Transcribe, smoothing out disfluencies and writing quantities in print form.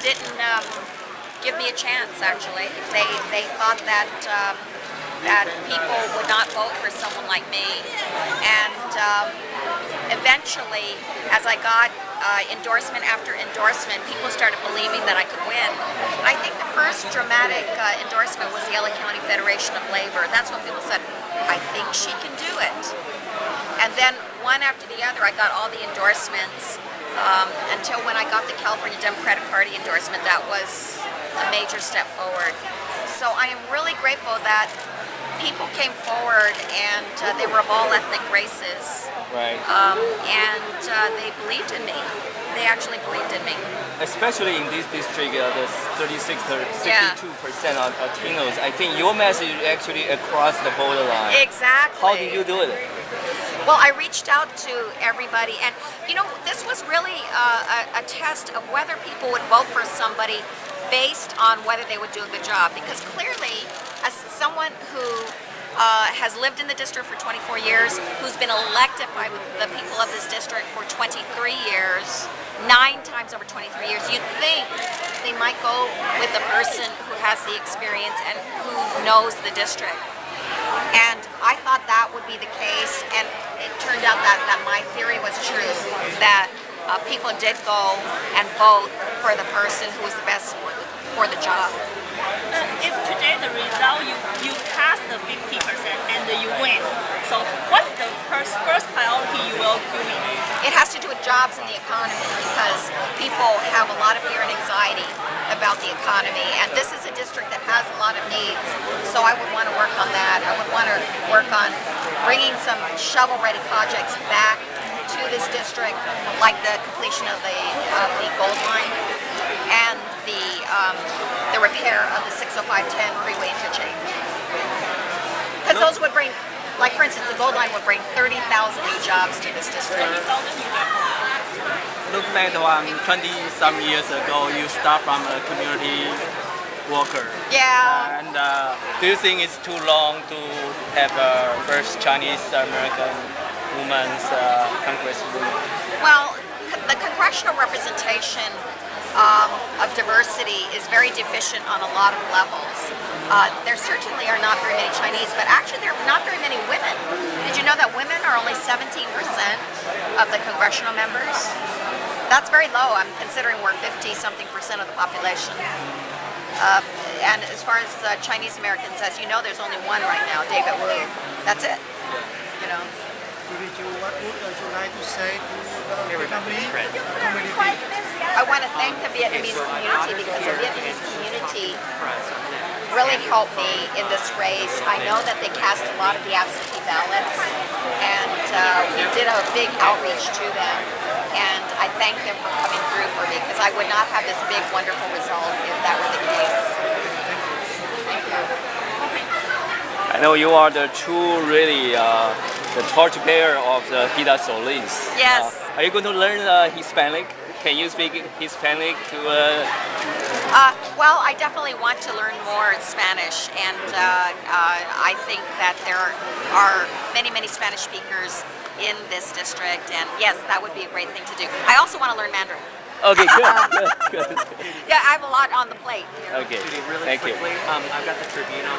didn't give me a chance. Actually, they thought that that people would not vote for someone like me, and eventually, as I got endorsement after endorsement, people started believing that I could win. I think the first dramatic endorsement was the LA County Federation of Labor. That's when people said, I think she can do it. And then one after the other, I got all the endorsements until when I got the California Democratic Party endorsement. That was a major step forward. So I am really grateful that people came forward and they were of all ethnic races. Right. And they believed in me. They actually believed in me. Especially in this district, the 62% of Latinos. I think your message is actually across the borderline. Exactly. How did you do it? Well, I reached out to everybody, and you know, this was really a test of whether people would vote for somebody based on whether they would do a good job. Because clearly, as someone who has lived in the district for 24 years, who's been elected by the people of this district for 23 years, 9 times over 23 years, you'd think they might go with the person who has the experience and who knows the district. And I thought that would be the case, and it turned out that my theory was true, that people did go and vote for the person who was the best for the job. If today the result, you pass the 50% and you win, so what's the first priority you will do? It has to do with jobs and the economy, because people have a lot of fear and anxiety about the economy, and this is a district that has a lot of needs, so I would want to work on that. I would want to work on bringing some shovel-ready projects back to this district, like the completion of the Gold Line and the repair of the 60510 freeway interchange. Because those would bring, like for instance, the Gold Line would bring 30,000 new jobs to this district. Look back to 20-some years ago, you start from a community worker. Yeah. And do you think it's too long to have a first Chinese American woman's congresswoman? Well, the congressional representation of diversity is very deficient on a lot of levels. There certainly are not very many Chinese, but actually there are not very many women. Did you know that women are only 17% of the congressional members? That's very low. I'm considering we're 50-something% of the population. And as far as Chinese Americans, as you know, there's only one right now, David Wu. That's it. You know. Judy Chu, what would you like to say to the Vietnamese community? I want to thank the Vietnamese community, because the Vietnamese community really helped me in this race. I know that they cast a lot of the absentee ballots, and we did a big outreach to them, and I thank them for coming through for me, because I would not have this big, wonderful result if that were the case. Thank you. I know you are the true, really, the torchbearer of the Hida Solins. Yes. Are you going to learn Hispanic? Can you speak Hispanic to? Well, I definitely want to learn more Spanish, and I think that there are many, many Spanish speakers in this district, and yes, that would be a great thing to do. I also want to learn Mandarin. Okay, good. Yeah, I have a lot on the plate. Okay, Judy, really thank you. quickly, I've got the Tribune on.